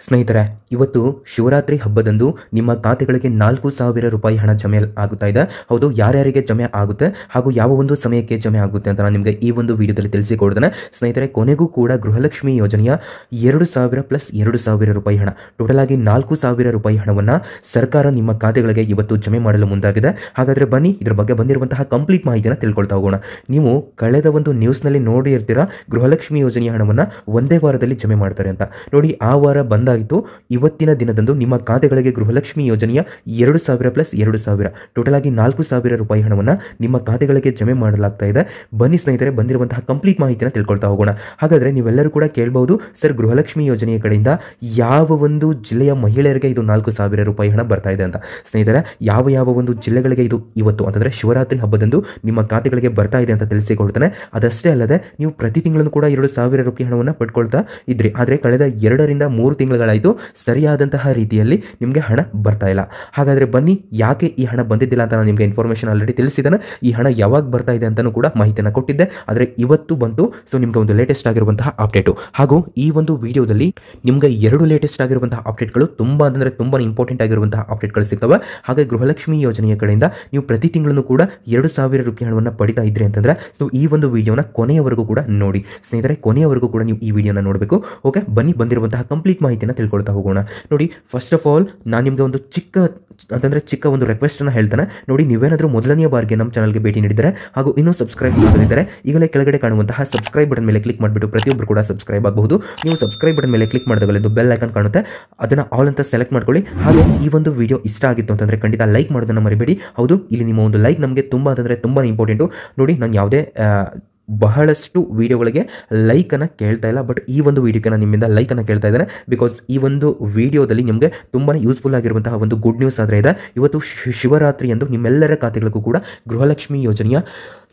ಸ್ನೇಹಿತರೆ, ಇವತ್ತು ಶಿವರಾತ್ರಿ ಹಬ್ಬದಂದು ನಿಮ್ಮ ಖಾತೆಗಳಿಗೆ 4,000 ರೂಪಾಯಿ ಹಣ ಜಮೆ ಆಗುತ್ತಾ ಇದೆ. ಹೌದು, ಯಾರ್ಯಾರಿಗೆ ಜಮೆ ಆಗುತ್ತೆ ಹಾಗೂ ಯಾವ ಒಂದು ಸಮಯಕ್ಕೆ ಜಮೆ ಆಗುತ್ತೆ ಅಂತ ನಾನು ನಿಮಗೆ ಈ ಒಂದು ವಿಡಿಯೋದಲ್ಲಿ ತಿಳಿಸಿಕೊಡ್ತೇನೆ. ಸ್ನೇಹಿತರೆ, ಕೊನೆಗೂ ಕೂಡ ಗೃಹಲಕ್ಷ್ಮಿ ಯೋಜನೆಯ 2,000 ಪ್ಲಸ್ 2,000 ರೂಪಾಯಿ ಹಣ, ಟೋಟಲ್ ಆಗಿ 4,000 ರೂಪಾಯಿ ಹಣವನ್ನು ಸರ್ಕಾರ ನಿಮ್ಮ ಖಾತೆಗಳಿಗೆ ಇವತ್ತು ಜಮೆ ಮಾಡಲು ಮುಂದಾಗಿದೆ. ಹಾಗಾದರೆ ಬನ್ನಿ, ಇದರ ಬಗ್ಗೆ ಬಂದಿರುವಂತಹ ಕಂಪ್ಲೀಟ್ ಮಾಹಿತಿಯನ್ನು ತಿಳ್ಕೊಳ್ತಾ ಹೋಗೋಣ. ನೀವು ಕಳೆದ ಒಂದು ನ್ಯೂಸ್ನಲ್ಲಿ ನೋಡಿ ಇರ್ತೀರಾ, ಗೃಹಲಕ್ಷ್ಮಿ ಯೋಜನೆಯ ಹಣವನ್ನು ಒಂದೇ ವಾರದಲ್ಲಿ ಜಮೆ ಮಾಡ್ತಾರೆ ಅಂತ. ನೋಡಿ, ಆ ವಾರ ಬಂದಾಯಿತು. ಇವತ್ತಿನ ದಿನದಂದು ನಿಮ್ಮ ಖಾತೆಗಳಿಗೆ ಗೃಹಲಕ್ಷ್ಮಿ ಯೋಜನೆಯ 2,000 ಪ್ಲಸ್ 2,000, ಟೋಟಲ್ ಆಗಿ 4,000 ರೂಪಾಯಿ ಹಣವನ್ನು ನಿಮ್ಮ ಖಾತೆಗಳಿಗೆ ಜಮೆ ಮಾಡಲಾಗ್ತಾ ಇದೆ. ಬನ್ನಿ ಸ್ನೇಹಿತರೆ, ಬಂದಿರುವಂತಹ ಕಂಪ್ಲೀಟ್ ಮಾಹಿತಿನ ತಿಳ್ಕೊಳ್ತಾ ಹೋಗೋಣ. ಹಾಗಾದರೆ ನೀವೆಲ್ಲರೂ ಕೂಡ ಕೇಳಬಹುದು, ಸರ್ ಗೃಹಲಕ್ಷ್ಮಿ ಯೋಜನೆಯ ಕಡೆಯಿಂದ ಯಾವ ಒಂದು ಜಿಲ್ಲೆಯ ಮಹಿಳೆಯರಿಗೆ ಇದು 4,000 ರೂಪಾಯಿ ಹಣ ಬರ್ತಾ ಇದೆ ಅಂತ. ಸ್ನೇಹಿತರೆ, ಯಾವ ಒಂದು ಜಿಲ್ಲೆಗಳಿಗೆ ಇದು ಇವತ್ತು ಅಂತಂದರೆ ಶಿವರಾತ್ರಿ ಹಬ್ಬದಂದು ನಿಮ್ಮ ಖಾತೆಗಳಿಗೆ ಬರ್ತಾ ಇದೆ ಅಂತ ತಿಳಿಸಿಕೊಡ್ತಾನೆ. ಅದಷ್ಟೇ ಅಲ್ಲದೆ ನೀವು ಪ್ರತಿ ತಿಂಗಳನ್ನು ಕೂಡ 2,000 ರೂಪಾಯಿ ಹಣವನ್ನು ಪಡ್ಕೊಳ್ತಾ ಇದ್ರಿ. ಆದರೆ ಕಳೆದ 2 ರಿಂದ 3 ತಿಂಗಳುಗಳಾಯಿತು, ಸರಿಯಾದಂತಹ ರೀತಿಯಲ್ಲಿ ನಿಮಗೆ ಹಣ ಬರ್ತಾ ಇಲ್ಲ. ಹಾಗಾದರೆ ಬನ್ನಿ, ಯಾಕೆ ಈ ಹಣ ಬಂದಿದ್ದಿಲ್ಲ ಅಂತ ನಾನು ನಿಮಗೆ ಇನ್ಫಾರ್ಮೇಷನ್ ಆಲ್ರೆಡಿ ತಿಳಿಸಿದ್ದೇನೆ. ಈ ಹಣ ಯಾವಾಗ ಬರ್ತಾ ಇದೆ ಅಂತಲೂ ಕೂಡ ಮಾಹಿತಿಯನ್ನು ಕೊಟ್ಟಿದ್ದೆ, ಆದರೆ ಇವತ್ತು ಬಂತು. ಸೊ ನಿಮಗೆ ಒಂದು ಲೇಟೆಸ್ಟ್ ಆಗಿರುವಂತಹ ಅಪ್ಡೇಟು, ಹಾಗೂ ಈ ಒಂದು ವಿಡಿಯೋದಲ್ಲಿ ನಿಮಗೆ 2 ಲೇಟೆಸ್ಟ್ ಆಗಿರುವಂತಹ ಅಪ್ಡೇಟ್ಗಳು ತುಂಬಾ ಇಂಪಾರ್ಟೆಂಟ್ ಆಗಿರುವಂತಹ ಅಪ್ಡೇಟ್ಗಳು ಸಿಗ್ತವೆ. ಹಾಗೆ ಗೃಹಲಕ್ಷ್ಮಿ ಯೋಜನೆಯ ಕಡೆಯಿಂದ ನೀವು ಪ್ರತಿ ತಿಂಗಳನ್ನು ಕೂಡ 2,000 ರೂಪಾಯಿ ಹಣವನ್ನು ಪಡಿತಾ ಇದ್ರಿ ಅಂತಂದ್ರೆ, ಸೊ ಈ ಒಂದು ವಿಡಿಯೋನ ಕೊನೆಯವರೆಗೂ ಕೂಡ ನೋಡಿ ಸ್ನೇಹಿತರೆ, ಕೊನೆಯವರೆಗೂ ಕೂಡ ನೀವು ಈ ವಿಡಿಯೋನ ನೋಡಬೇಕು. ಓಕೆ, ಬನ್ನಿ ಬಂದಿರುವಂತಹ ಕಂಪ್ಲೀಟ್ ಮಾಹಿತಿಯನ್ನು ತಿಳ್ಕೊಳ್ತಾ ಹೋಗೋಣ. ನೋಡಿ, ಫಸ್ಟ್ ಆಫ್ ಆಲ್ ನಾನು ನಿಮಗೆ ಒಂದು ಚಿಕ್ಕ ಒಂದು ರಿಕ್ವೆಸ್ಟ್ ಅನ್ನು ಹೇಳ್ತಾನೆ. ನೋಡಿ, ನೀವೇನಾದರೂ ಮೊದಲನೆಯ ಬಾರಿಗೆ ನಮ್ಮ ಚಾನಲ್ಗೆ ಭೇಟಿ ನೀಡಿದರೆ ಹಾಗೂ ಇನ್ನೂ ಸಬ್ಸ್ಕ್ರೈಬ್ ಮಾಡದಿದ್ದರೆ ಈಗಲೇ ಕೆಳಗಡೆ ಕಾಣುವಂತಹ ಸಬ್ಸ್ಕ್ರೈಬ್ ಬಟನ್ ಮೇಲೆ ಕ್ಲಿಕ್ ಮಾಡಿಬಿಟ್ಟು ಪ್ರತಿಯೊಬ್ಬರು ಕೂಡ ಸಬ್ಸ್ಕ್ರೈಬ್ ಆಗಬಹುದು. ನೀವು ಸಬ್ಸ್ಕ್ರೈಬ್ ಬಟನ್ ಮೇಲೆ ಕ್ಲಿಕ್ ಮಾಡಿದಾಗಲೆಂದು ಬೆಲ್ ಐಕಾನ್ ಕಾಣುತ್ತೆ, ಅದನ್ನು ಆಲ್ ಅಂತ ಸೆಲೆಕ್ಟ್ ಮಾಡ್ಕೊಳ್ಳಿ. ಹಾಗೆ ಈ ಒಂದು ವಿಡಿಯೋ ಇಷ್ಟ ಆಗಿತ್ತು ಅಂತಂದರೆ ಖಂಡಿತ ಲೈಕ್ ಮಾಡೋದನ್ನು ಮರಿಬೇಡಿ. ಹೌದು, ಇಲ್ಲಿ ನಿಮ್ಮ ಒಂದು ಲೈಕ್ ನಮಗೆ ತುಂಬಾ ಇಂಪಾರ್ಟೆಂಟು. ನೋಡಿ, ನಾನು ಯಾವುದೇ ಬಹಳಷ್ಟು ವಿಡಿಯೋಗಳಿಗೆ ಲೈಕನ್ನು ಕೇಳ್ತಾ ಇಲ್ಲ, ಬಟ್ ಈ ಒಂದು ವಿಡಿಯೋಕ್ಕೆ ನಾನು ನಿಮ್ಮಿಂದ ಲೈಕನ್ನು ಕೇಳ್ತಾ ಇದ್ದೇನೆ. ಬಿಕಾಸ್ ಈ ಒಂದು ವಿಡಿಯೋದಲ್ಲಿ ನಿಮಗೆ ತುಂಬಾ ಯೂಸ್ಫುಲ್ ಆಗಿರುವಂತಹ ಒಂದು ಗುಡ್ ನ್ಯೂಸ್ ಆದರೆ ಇದೆ. ಇವತ್ತು ಶಿವರಾತ್ರಿ ಎಂದು ನಿಮ್ಮೆಲ್ಲರ ಖಾತೆಗಳಿಗೂ ಕೂಡ ಗೃಹಲಕ್ಷ್ಮಿ ಯೋಜನೆಯ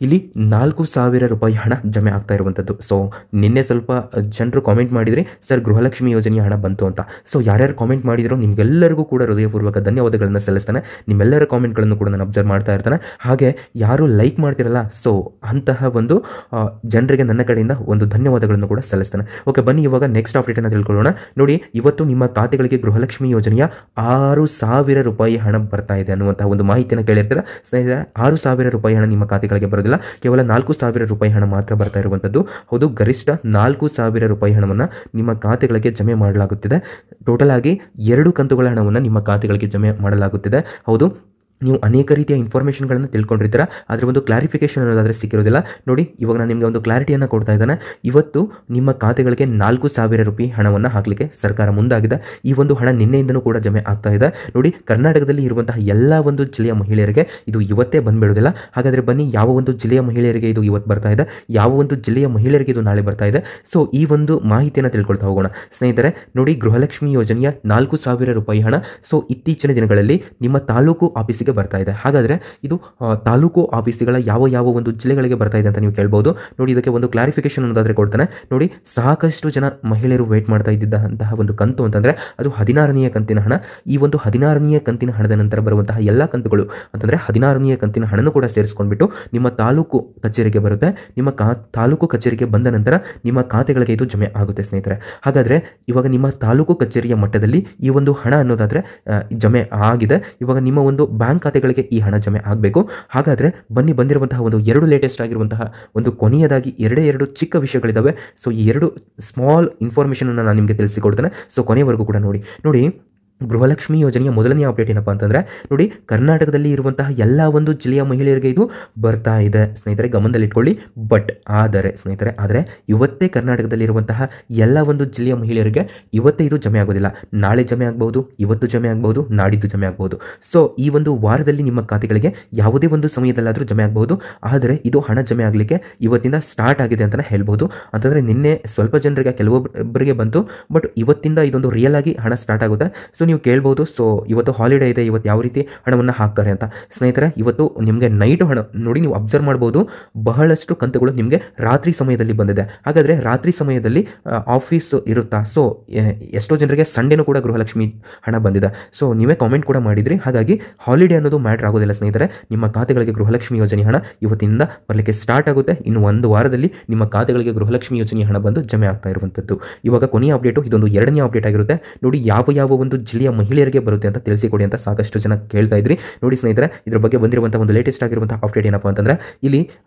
ಇಲ್ಲಿ 4,000 ರೂಪಾಯಿ ಹಣ ಜಮೆ ಆಗ್ತಾ ಇರುವಂಥದ್ದು. ಸೊ ನಿನ್ನೆ ಸ್ವಲ್ಪ ಜನರು ಕಾಮೆಂಟ್ ಮಾಡಿದ್ರಿ, ಸರ್ ಗೃಹಲಕ್ಷ್ಮಿ ಯೋಜನೆಯ ಹಣ ಬಂತು ಅಂತ. ಸೊ ಯಾರ್ಯಾರು ಕಾಮೆಂಟ್ ಮಾಡಿದ್ರು ನಿಮಗೆಲ್ಲರಿಗೂ ಕೂಡ ಹೃದಯಪೂರ್ವಕ ಧನ್ಯವಾದಗಳನ್ನು ಸಲ್ಲಿಸ್ತಾನೆ. ನಿಮ್ಮೆಲ್ಲರ ಕಾಮೆಂಟ್ಗಳನ್ನು ಕೂಡ ನಾನು ಅಬ್ಸರ್ವ್ ಮಾಡ್ತಾ ಇರ್ತಾನೆ. ಹಾಗೆ ಯಾರು ಲೈಕ್ ಮಾಡ್ತಿರಲ್ಲ, ಸೊ ಅಂತಹ ಒಂದು ಜನರಿಗೆ ನನ್ನ ಕಡೆಯಿಂದ ಒಂದು ಧನ್ಯವಾದಗಳನ್ನು ಕೂಡ ಸಲ್ಲಿಸ್ತಾನೆ. ಓಕೆ, ಬನ್ನಿ ಇವಾಗ ನೆಕ್ಸ್ಟ್ ಅಪ್ಡೇಟನ್ನು ತಿಳ್ಕೊಳ್ಳೋಣ. ನೋಡಿ, ಇವತ್ತು ನಿಮ್ಮ ಖಾತೆಗಳಿಗೆ ಗೃಹಲಕ್ಷ್ಮಿ ಯೋಜನೆಯ 6,000 ರೂಪಾಯಿ ಹಣ ಬರ್ತಾ ಇದೆ ಅನ್ನುವಂತಹ ಒಂದು ಮಾಹಿತಿಯನ್ನು ಕೇಳಿರ್ತೀರ. ಸ್ನೇಹಿತರೆ, 6,000 ರೂಪಾಯಿ ಹಣ ನಿಮ್ಮ ಖಾತೆಗಳಿಗೆ ಬರೋದಿಲ್ಲ, ಕೇವಲ 4,000 ರೂಪಾಯಿ ಹಣ ಮಾತ್ರ ಬರ್ತಾ ಇರುವಂಥದ್ದು. ಹೌದು, ಗರಿಷ್ಠ 4,000 ರೂಪಾಯಿ ಹಣವನ್ನು ನಿಮ್ಮ ಖಾತೆಗಳಿಗೆ ಜಮೆ ಮಾಡಲಾಗುತ್ತಿದೆ. ಟೋಟಲ್ ಆಗಿ 2 ಕಂತುಗಳ ಹಣವನ್ನು ನಿಮ್ಮ ಖಾತೆಗಳಿಗೆ ಜಮೆ ಮಾಡಲಾಗುತ್ತಿದೆ. ಹೌದು, ನೀವು ಅನೇಕ ರೀತಿಯ ಇನ್ಫಾರ್ಮೇಷನ್ಗಳನ್ನು ತಿಳ್ಕೊಂಡಿರ್ತೀರ, ಅದರ ಒಂದು ಕ್ಲಾರಿಫಿಕೇಶನ್ ಅನ್ನೋದಾದರೆ ಸಿಕ್ಕಿರೋದಿಲ್ಲ. ನೋಡಿ, ಇವಾಗ ನಾನು ನಿಮಗೆ ಒಂದು ಕ್ಲಾರಿಟಿಯನ್ನು ಕೊಡ್ತಾ ಇದ್ದೇನೆ. ಇವತ್ತು ನಿಮ್ಮ ಖಾತೆಗಳಿಗೆ 4,000 ರೂಪಾಯಿ ಹಣವನ್ನು ಹಾಕಲಿಕ್ಕೆ ಸರ್ಕಾರ ಮುಂದಾಗಿದೆ. ಈ ಒಂದು ಹಣ ನಿನ್ನೆಯಿಂದನೂ ಕೂಡ ಜಮೆ ಆಗ್ತಾ ಇದೆ. ನೋಡಿ, ಕರ್ನಾಟಕದಲ್ಲಿ ಇರುವಂತಹ ಎಲ್ಲ ಒಂದು ಜಿಲ್ಲೆಯ ಮಹಿಳೆಯರಿಗೆ ಇದು ಇವತ್ತೇ ಬಂದ್ಬಿಡೋದಿಲ್ಲ. ಹಾಗಾದರೆ ಬನ್ನಿ, ಯಾವ ಒಂದು ಜಿಲ್ಲೆಯ ಮಹಿಳೆಯರಿಗೆ ಇದು ಇವತ್ತು ಬರ್ತಾ ಇದೆ, ಯಾವ ಒಂದು ಜಿಲ್ಲೆಯ ಮಹಿಳೆಯರಿಗೆ ಇದು ನಾಳೆ ಬರ್ತಾ ಇದೆ, ಸೊ ಈ ಒಂದು ಮಾಹಿತಿಯನ್ನು ತಿಳ್ಕೊಳ್ತಾ ಹೋಗೋಣ. ಸ್ನೇಹಿತರೆ, ನೋಡಿ, ಗೃಹಲಕ್ಷ್ಮಿ ಯೋಜನೆಯ 4,000 ರೂಪಾಯಿ ಹಣ ಸೊ ಇತ್ತೀಚಿನ ದಿನಗಳಲ್ಲಿ ನಿಮ್ಮ ತಾಲೂಕು ಆಫೀಸಿಗೆ ಬರ್ತಾ ಇದೆ. ಹಾಗಾದರೆ ಇದು ತಾಲೂಕು ಆಫೀಸ್ಗಳ ಯಾವ ಒಂದು ಜಿಲ್ಲೆಗಳಿಗೆ ಬರ್ತಾ ಇದೆ ಅಂತ ನೀವು ಕೇಳಬಹುದು. ನೋಡಿ, ಇದಕ್ಕೆ ಒಂದು ಕ್ಲಾರಿಫಿಕೇಶನ್ ಅನ್ನೋದಾದರೆ ಕೊಡ್ತಾನೆ. ನೋಡಿ, ಸಾಕಷ್ಟು ಜನ ಮಹಿಳೆಯರು ವೇಟ್ ಮಾಡ್ತಾ ಇದ್ದಂತಹ ಒಂದು ಕಂತು ಅಂತಂದರೆ ಅದು 16ನೇ ಕಂತಿನ ಹಣ. ಈ ಒಂದು 16ನೇ ಕಂತಿನ ಹಣದ ನಂತರ ಬರುವಂತಹ ಎಲ್ಲ ಕಂತುಗಳು ಅಂತಂದರೆ 16ನೇ ಕಂತಿನ ಹಣನೂ ಕೂಡ ಸೇರಿಸ್ಕೊಂಡ್ಬಿಟ್ಟು ನಿಮ್ಮ ತಾಲೂಕು ಕಚೇರಿಗೆ ಬರುತ್ತೆ. ನಿಮ್ಮ ತಾಲೂಕು ಕಚೇರಿಗೆ ಬಂದ ನಂತರ ನಿಮ್ಮ ಖಾತೆಗಳಿಗೆ ಇದು ಜಮೆ ಆಗುತ್ತೆ. ಸ್ನೇಹಿತರೆ, ಹಾಗಾದರೆ ಇವಾಗ ನಿಮ್ಮ ತಾಲೂಕು ಕಚೇರಿಯ ಮಟ್ಟದಲ್ಲಿ ಈ ಒಂದು ಹಣ ಅನ್ನೋದಾದರೆ ಜಮೆ ಆಗಿದೆ. ಇವಾಗ ನಿಮ್ಮ ಒಂದು ಬ್ಯಾಂಕ್ ಖಾತೆಗಳಿಗೆ ಈ ಹಣ ಜಮೆ ಆಗಬೇಕು. ಹಾಗಾದರೆ ಬನ್ನಿ, ಬಂದಿರುವಂತಹ ಒಂದು 2 ಲೇಟೆಸ್ಟ್ ಆಗಿರುವಂತಹ ಒಂದು ಕೊನೆಯದಾಗಿ 2 ಚಿಕ್ಕ ವಿಷಯಗಳಿದ್ದಾವೆ. ಸೊ ಈ 2 ಸ್ಮಾಲ್ ಇನ್ಫಾರ್ಮೇಷನ್ ನಾನು ನಿಮಗೆ ತಿಳಿಸಿಕೊಡ್ತೇನೆ. ಸೊ ಕೊನೆಯವರೆಗೂ ಕೂಡ ನೋಡಿ, ಗೃಹಲಕ್ಷ್ಮಿ ಯೋಜನೆಯ ಮೊದಲನೇ ಅಪ್ಡೇಟ್ ಏನಪ್ಪ ಅಂತಂದರೆ, ನೋಡಿ, ಕರ್ನಾಟಕದಲ್ಲಿ ಇರುವಂತಹ ಎಲ್ಲ ಒಂದು ಜಿಲ್ಲೆಯ ಮಹಿಳೆಯರಿಗೆ ಇದು ಬರ್ತಾ ಇದೆ. ಸ್ನೇಹಿತರೆ, ಗಮನದಲ್ಲಿಟ್ಕೊಳ್ಳಿ. ಬಟ್ ಆದರೆ ಇವತ್ತೇ ಕರ್ನಾಟಕದಲ್ಲಿರುವಂತಹ ಎಲ್ಲ ಒಂದು ಜಿಲ್ಲೆಯ ಮಹಿಳೆಯರಿಗೆ ಇವತ್ತೇ ಇದು ಜಮೆ ಆಗೋದಿಲ್ಲ. ನಾಳೆ ಜಮೆ ಆಗಬಹುದು, ಇವತ್ತು ಜಮೆ ಆಗಬಹುದು, ನಾಡಿದ್ದು ಜಮೆ ಆಗಬಹುದು. ಸೊ ಈ ಒಂದು ವಾರದಲ್ಲಿ ನಿಮ್ಮ ಖಾತೆಗಳಿಗೆ ಯಾವುದೇ ಒಂದು ಸಮಯದಲ್ಲಾದರೂ ಜಮೆ ಆಗಬಹುದು. ಆದರೆ ಇದು ಹಣ ಜಮೆ ಆಗಲಿಕ್ಕೆ ಇವತ್ತಿಂದ ಸ್ಟಾರ್ಟ್ ಆಗಿದೆ ಅಂತಲೇ ಹೇಳ್ಬೋದು. ಅಂತಂದರೆ ನಿನ್ನೆ ಸ್ವಲ್ಪ ಜನರಿಗೆ, ಕೆಲವೊಬ್ಬರಿಗೆ ಬಂತು, ಬಟ್ ಇವತ್ತಿಂದ ಇದೊಂದು ರಿಯಲ್ ಆಗಿ ಹಣ ಸ್ಟಾರ್ಟ್ ಆಗುತ್ತೆ. ಸೊ ನೀವು ಕೇಳ್ಬೋದು, ಸೊ ಇವತ್ತು ಹಾಲಿಡೇ ಇದೆ, ಇವತ್ತು ಯಾವ ರೀತಿ ಹಣವನ್ನು ಹಾಕ್ತಾರೆ ಅಂತ. ಸ್ನೇಹಿತರೆ, ಇವತ್ತು ನಿಮಗೆ ನೈಟು ಹಣ ನೋಡಿ, ನೀವು ಅಬ್ಸರ್ವ್ ಮಾಡ್ಬೋದು, ಬಹಳಷ್ಟು ಕಂತುಗಳು ನಿಮಗೆ ರಾತ್ರಿ ಸಮಯದಲ್ಲಿ ಬಂದಿದೆ. ಹಾಗಾದರೆ ರಾತ್ರಿ ಸಮಯದಲ್ಲಿ ಆಫೀಸ್ ಇರುತ್ತಾ? ಸೊ ಎಷ್ಟೋ ಜನರಿಗೆ ಸಂಡೇನೂ ಕೂಡ ಗೃಹಲಕ್ಷ್ಮಿ ಹಣ ಬಂದಿದೆ. ಸೊ ನೀವೇ ಕಾಮೆಂಟ್ ಕೂಡ ಮಾಡಿದ್ರಿ. ಹಾಗಾಗಿ ಹಾಲಿಡೇ ಅನ್ನೋದು ಮ್ಯಾಟ್ರ್ ಆಗೋದಿಲ್ಲ ಸ್ನೇಹಿತರೆ. ನಿಮ್ಮ ಖಾತೆಗಳಿಗೆ ಗೃಹಲಕ್ಷ್ಮಿ ಯೋಜನೆ ಹಣ ಇವತ್ತಿಂದ ಬರಲಿಕ್ಕೆ ಸ್ಟಾರ್ಟ್ ಆಗುತ್ತೆ. ಇನ್ನು ಒಂದು ವಾರದಲ್ಲಿ ನಿಮ್ಮ ಖಾತೆಗಳಿಗೆ ಗೃಹಲಕ್ಷ್ಮಿ ಯೋಜನೆ ಹಣ ಬಂದು ಜಮೆ ಆಗ್ತಾ ಇರುವಂಥದ್ದು. ಇವಾಗ ಕೊನೆಯ ಅಪ್ಡೇಟು, ಇದೊಂದು 2ನೇ ಅಪ್ಡೇಟ್ ಆಗಿರುತ್ತೆ. ನೋಡಿ, ಯಾವ ಒಂದು ಜಿಲ್ಲೆಯ ಮಹಿಳೆಯರಿಗೆ ಬರುತ್ತೆ ಅಂತ ತಿಳಿಸಿಕೊಡಿ ಅಂತ ಸಾಕಷ್ಟು ಜನ ಕೇಳ್ತಾ ಇದ್ರಿ. ನೋಡಿ ಸ್ನೇಹಿತರೆ, ಇದ್ರ ಬಗ್ಗೆ ಬಂದಿರುವಂಥ ಒಂದು ಲೇಟೆಸ್ಟ್ ಆಗಿರುವಂಥ ಅಪ್ಡೇಟ್ ಏನಪ್ಪ ಅಂತಂದರೆ, ಇಲ್ಲಿ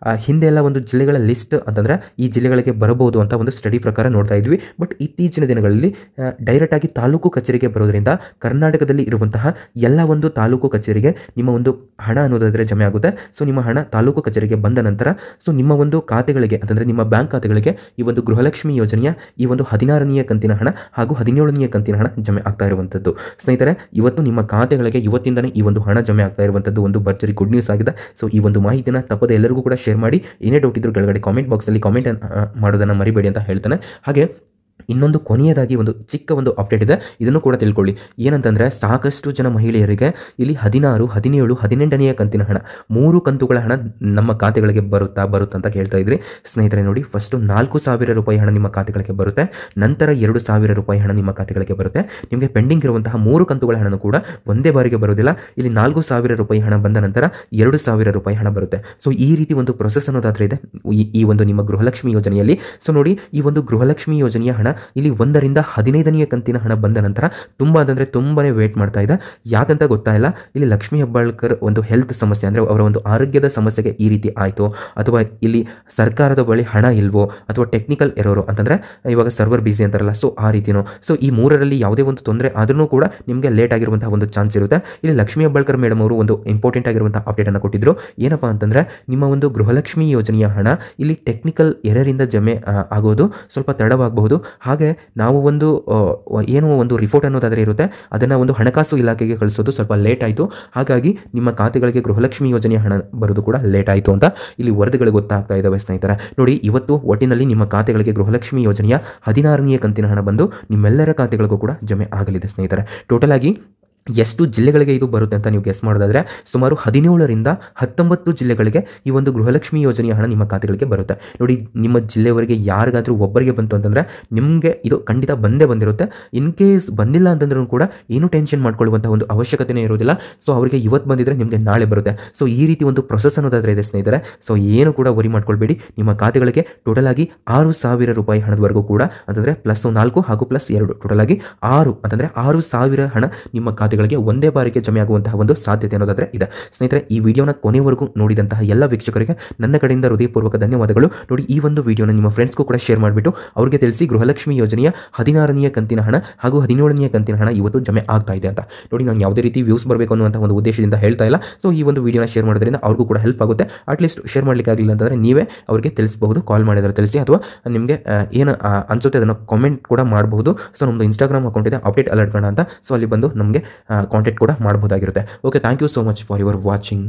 ಹಿಂದೆ ಎಲ್ಲ ಒಂದು ಜಿಲ್ಲೆಗಳ ಲಿಸ್ಟ್ ಅಂತಂದರೆ ಈ ಜಿಲ್ಲೆಗಳಿಗೆ ಬರಬಹುದು ಅಂತ ಒಂದು ಸ್ಟಡಿ ಪ್ರಕಾರ ನೋಡ್ತಾ ಇದ್ವಿ. ಬಟ್ ಇತ್ತೀಚಿನ ದಿನಗಳಲ್ಲಿ ಡೈರೆಕ್ಟ್ ಆಗಿ ತಾಲೂಕು ಕಚೇರಿಗೆ ಬರೋದ್ರಿಂದ ಕರ್ನಾಟಕದಲ್ಲಿ ಇರುವಂತಹ ಎಲ್ಲ ಒಂದು ತಾಲೂಕು ಕಚೇರಿಗೆ ನಿಮ್ಮ ಒಂದು ಹಣ ಅನ್ನೋದಾದರೆ ಜಮೆ ಆಗುತ್ತೆ. ಸೊ ನಿಮ್ಮ ಹಣ ತಾಲೂಕು ಕಚೇರಿಗೆ ಬಂದ ನಂತರ ಸೊ ನಿಮ್ಮ ಒಂದು ಖಾತೆಗಳಿಗೆ ಅಂತಂದರೆ ನಿಮ್ಮ ಬ್ಯಾಂಕ್ ಖಾತೆಗಳಿಗೆ ಈ ಒಂದು ಗೃಹಲಕ್ಷ್ಮಿ ಯೋಜನೆಯ ಈ ಒಂದು 16ನೇ ಕಂತಿನ ಹಣ ಹಾಗೂ 17ನೇ ಕಂತಿನ ಹಣ ಜಮೆ ಆಗ್ತಾ ಇರುವಂಥದ್ದು. ಸ್ನೇಹಿತರೆ, ಇವತ್ತು ನಿಮ್ಮ ಖಾತೆಗಳಿಗೆ ಇವತ್ತಿಂದನೇ ಈ ಒಂದು ಹಣ ಜಮೆ ಆಗ್ತಾ ಇರುವಂಥದ್ದು ಒಂದು ಭರ್ಜರಿ ಗುಡ್ ನ್ಯೂಸ್ ಆಗಿದೆ. ಸೊ ಈ ಒಂದು ಮಾಹಿತಿನ ತಪ್ಪದೆ ಎಲ್ಲರಿಗೂ ಕೂಡ ಶೇರ್ ಮಾಡಿ. ಏನೇ ಡೌಟ್ ಇದ್ರೂ ಕೆಳಗಡೆ ಕಾಮೆಂಟ್ ಬಾಕ್ಸಲ್ಲಿ ಕಾಮೆಂಟ್ ಮಾಡೋದನ್ನು ಮರಿಬೇಡಿ ಅಂತ ಹೇಳ್ತಾನೆ. ಹಾಗೆ ಇನ್ನೊಂದು ಕೊನೆಯದಾಗಿ ಒಂದು ಚಿಕ್ಕ ಒಂದು ಅಪ್ಡೇಟ್ ಇದೆ, ಇದನ್ನು ಕೂಡ ತಿಳ್ಕೊಳ್ಳಿ. ಏನಂತಂದರೆ, ಸಾಕಷ್ಟು ಜನ ಮಹಿಳೆಯರಿಗೆ ಇಲ್ಲಿ 16, 17, 18ನೇ ಕಂತಿನ ಹಣ 3 ಕಂತುಗಳ ಹಣ ನಮ್ಮ ಖಾತೆಗಳಿಗೆ ಬರುತ್ತಾ ಅಂತ ಕೇಳ್ತಾ ಇದ್ರಿ. ಸ್ನೇಹಿತರೆ ನೋಡಿ, ಫಸ್ಟು 4,000 ರೂಪಾಯಿ ಹಣ ನಿಮ್ಮ ಖಾತೆಗಳಿಗೆ ಬರುತ್ತೆ. ನಂತರ 2,000 ರೂಪಾಯಿ ಹಣ ನಿಮ್ಮ ಖಾತೆಗಳಿಗೆ ಬರುತ್ತೆ. ನಿಮಗೆ ಪೆಂಡಿಂಗ್ ಇರುವಂತಹ 3 ಕಂತುಗಳ ಹಣನೂ ಕೂಡ ಒಂದೇ ಬಾರಿಗೆ ಬರೋದಿಲ್ಲ. ಇಲ್ಲಿ 4,000 ರೂಪಾಯಿ ಹಣ ಬಂದ ನಂತರ 2,000 ರೂಪಾಯಿ ಹಣ ಬರುತ್ತೆ. ಸೊ ಈ ರೀತಿ ಒಂದು ಪ್ರೊಸೆಸ್ ಅನ್ನೋದಾದ್ರೆ ಇದೆ ಈ ಒಂದು ನಿಮ್ಮ ಗೃಹಲಕ್ಷ್ಮಿ ಯೋಜನೆಯಲ್ಲಿ. ಸೊ ನೋಡಿ, ಈ ಒಂದು ಗೃಹಲಕ್ಷ್ಮಿ ಯೋಜನೆಯ ಹಣ ಇಲ್ಲಿ 1ರಿಂದ 15ನೇ ಕಂತಿನ ಹಣ ಬಂದ ನಂತರ ತುಂಬಾನೇ ವೇಟ್ ಮಾಡ್ತಾ ಇದೆ. ಯಾಕಂತ ಗೊತ್ತಾಯಿಲ್ಲ. ಇಲ್ಲಿ ಲಕ್ಷ್ಮೀ ಹೆಬ್ಬಾಳ್ಕರ್ ಒಂದು ಹೆಲ್ತ್ ಸಮಸ್ಯೆ ಅಂದರೆ ಅವರ ಒಂದು ಆರೋಗ್ಯದ ಸಮಸ್ಯೆಗೆ ಈ ರೀತಿ ಆಯಿತು, ಅಥವಾ ಇಲ್ಲಿ ಸರ್ಕಾರದ ಬಳಿ ಹಣ ಇಲ್ವೋ, ಅಥವಾ ಟೆಕ್ನಿಕಲ್ ಎರರು ಅಂತಂದರೆ ಇವಾಗ ಸರ್ವರ್ ಬಿಸಿ ಅಂತಾರಲ್ಲ, ಸೊ ಆ ರೀತಿನೋ. ಸೊ ಈ 3ರಲ್ಲಿ ಯಾವುದೇ ಒಂದು ತೊಂದರೆ ಆದ್ರೂ ಕೂಡ ನಿಮಗೆ ಲೇಟ್ ಆಗಿರುವಂತಹ ಒಂದು ಚಾನ್ಸ್ ಇರುತ್ತೆ. ಇಲ್ಲಿ ಲಕ್ಷ್ಮೀ ಹೆಬ್ಬಾಳ್ಕರ್ ಮೇಡಮ್ ಅವರು ಒಂದು ಇಂಪಾರ್ಟೆಂಟ್ ಆಗಿರುವಂತಹ ಅಪ್ಡೇಟ್ ಅನ್ನು ಕೊಟ್ಟಿದ್ರು. ಏನಪ್ಪಾ ಅಂತಂದರೆ, ನಿಮ್ಮ ಒಂದು ಗೃಹಲಕ್ಷ್ಮಿ ಯೋಜನೆಯ ಹಣ ಇಲ್ಲಿ ಟೆಕ್ನಿಕಲ್ ಎರರಿಂದ ಜಮೆ ಆಗೋದು ಸ್ವಲ್ಪ ತಡವಾಗಬಹುದು. ಹಾಗೆ ನಾವು ಒಂದು ಏನೋ ಒಂದು ರಿಪೋರ್ಟ್ ಅನ್ನೋದಾದರೆ ಇರುತ್ತೆ, ಅದನ್ನು ಒಂದು ಹಣಕಾಸು ಇಲಾಖೆಗೆ ಕಳಿಸೋದು ಸ್ವಲ್ಪ ಲೇಟ್ ಆಯಿತು. ಹಾಗಾಗಿ ನಿಮ್ಮ ಖಾತೆಗಳಿಗೆ ಗೃಹಲಕ್ಷ್ಮಿ ಯೋಜನೆಯ ಹಣ ಬರೋದು ಕೂಡ ಲೇಟ್ ಆಯಿತು ಅಂತ ಇಲ್ಲಿ ವರದಿಗಳು ಗೊತ್ತಾಗ್ತಾ ಇದ್ದಾವೆ ಸ್ನೇಹಿತರೆ. ನೋಡಿ, ಇವತ್ತು ಒಟ್ಟಿನಲ್ಲಿ ನಿಮ್ಮ ಖಾತೆಗಳಿಗೆ ಗೃಹಲಕ್ಷ್ಮಿ ಯೋಜನೆಯ 16ನೇ ಕಂತಿನ ಹಣ ಬಂದು ನಿಮ್ಮೆಲ್ಲರ ಖಾತೆಗಳಿಗೂ ಕೂಡ ಜಮೆ ಆಗಲಿದೆ ಸ್ನೇಹಿತರೆ. ಟೋಟಲ್ ಆಗಿ ಎಷ್ಟು ಜಿಲ್ಲೆಗಳಿಗೆ ಇದು ಬರುತ್ತೆ ಅಂತ ನೀವು ಗೆಸ್ ಮಾಡೋದಾದರೆ ಸುಮಾರು 17ರಿಂದ 19 ಜಿಲ್ಲೆಗಳಿಗೆ ಈ ಒಂದು ಗೃಹಲಕ್ಷ್ಮಿ ಯೋಜನೆಯ ಹಣ ನಿಮ್ಮ ಖಾತೆಗಳಿಗೆ ಬರುತ್ತೆ. ನೋಡಿ, ನಿಮ್ಮ ಜಿಲ್ಲೆಯವರಿಗೆ ಯಾರಿಗಾದರೂ ಒಬ್ಬರಿಗೆ ಬಂತು ಅಂತಂದರೆ ನಿಮಗೆ ಇದು ಖಂಡಿತ ಬಂದಿರುತ್ತೆ. ಇನ್ ಕೇಸ್ ಬಂದಿಲ್ಲ ಅಂತಂದ್ರೂ ಕೂಡ ಏನು ಟೆನ್ಷನ್ ಮಾಡ್ಕೊಳ್ಳುವಂಥ ಒಂದು ಅವಶ್ಯಕತೆಯೇ ಇರೋದಿಲ್ಲ. ಸೊ ಅವರಿಗೆ ಇವತ್ತು ಬಂದಿದ್ರೆ ನಿಮಗೆ ನಾಳೆ ಬರುತ್ತೆ. ಸೊ ಈ ರೀತಿ ಒಂದು ಪ್ರೊಸೆಸ್ ಅನ್ನೋದಾದರೆ ಇದೆ ಸ್ನೇಹಿತರೆ. ಸೊ ಏನು ಕೂಡ ವರಿ ಮಾಡ್ಕೊಳ್ಬೇಡಿ. ನಿಮ್ಮ ಖಾತೆಗಳಿಗೆ ಟೋಟಲ್ ಆಗಿ 6,000 ರೂಪಾಯಿ ಹಣದವರೆಗೂ ಕೂಡ ಅಂತಂದರೆ +4 ಹಾಗೂ +2 ಟೋಟಲ್ ಆಗಿ 6 ಅಂತಂದರೆ 6,000 ಹಣ ನಿಮ್ಮ ಖಾತೆ ಒಂದೇ ಬಾರಿಗೆ ಜಮೆ ಆಗುವಂತಹ ಒಂದು ಸಾಧ್ಯತೆ ಅನ್ನೋದಾದ್ರೆ ಇದೆ ಸ್ನೇಹಿತರೆ. ಈ ವಿಡಿಯೋನ ಕೊನೆವರೆಗೂ ನೋಡಿದಂತಹ ಎಲ್ಲ ವೀಕ್ಷಕರಿಗೆ ನನ್ನ ಕಡೆಯಿಂದ ಹೃದಯಪೂರ್ವಕ ಧನ್ಯವಾದಗಳು. ನೋಡಿ, ಈ ಒಂದು ವಿಡಿಯೋನ ನಿಮ್ಮ ಫ್ರೆಂಡ್ಸ್ಗೂ ಕೂಡ ಶೇರ್ ಮಾಡಿಬಿಟ್ಟು ಅವರಿಗೆ ತಿಳಿಸಿ ಗೃಹಲಕ್ಷ್ಮಿ ಯೋಜನೆಯ 16ನೇ ಕಂತಿನ ಹಣ ಹಾಗೂ 17ನೇ ಕಂತಿನ ಹಣ ಇವತ್ತು ಜಮೆ ಆಗ್ತಾ ಇದೆ ಅಂತ. ನೋಡಿ, ನಾನು ಯಾವುದೇ ರೀತಿ ವ್ಯೂಸ್ ಬರಬೇಕು ಅನ್ನುವಂಥ ಒಂದು ಉದ್ದೇಶದಿಂದ ಹೇಳ್ತಾ ಇಲ್ಲ. ಸೊ ಈ ಒಂದು ವಿಡಿಯೋನ ಶೇರ್ ಮಾಡೋದ್ರಿಂದ ಅವ್ರಿಗೂ ಕೂಡ ಹೆಲ್ಪ್ ಆಗುತ್ತೆ. ಅಟ್ಲೀಸ್ಟ್ ಶೇರ್ ಮಾಡಲಿಕ್ಕೆ ಆಗಲಿಲ್ಲ ಅಂತಂದರೆ ನೀವೇ ಅವರಿಗೆ ತಿಳಿಸಬಹುದು, ಕಾಲ್ ಮಾಡಿದ್ರೆ ತಿಳಿಸಿ, ಅಥವಾ ನಿಮಗೆ ಏನು ಅನ್ಸುತ್ತೆ ಅದನ್ನು ಕಾಮೆಂಟ್ ಕೂಡ ಮಾಡಬಹುದು. ಸೊ ನಮ್ಮದು ಇನ್ಸ್ಟಾಗ್ರಾಮ್ ಅಕೌಂಟ್ ಇದೆ, ಅಪ್ಡೇಟ್ ಅಲರ್ಟ್ ಅಂತ. ಸೊ ಅಲ್ಲಿ ಬಂದು ನಮಗೆ ಕಾಂಟ್ಯಾಕ್ಟ್ ಕೂಡ ಮಾಡಬಹುದಾಗಿರುತ್ತೆ. Okay, thank you so much for your watching.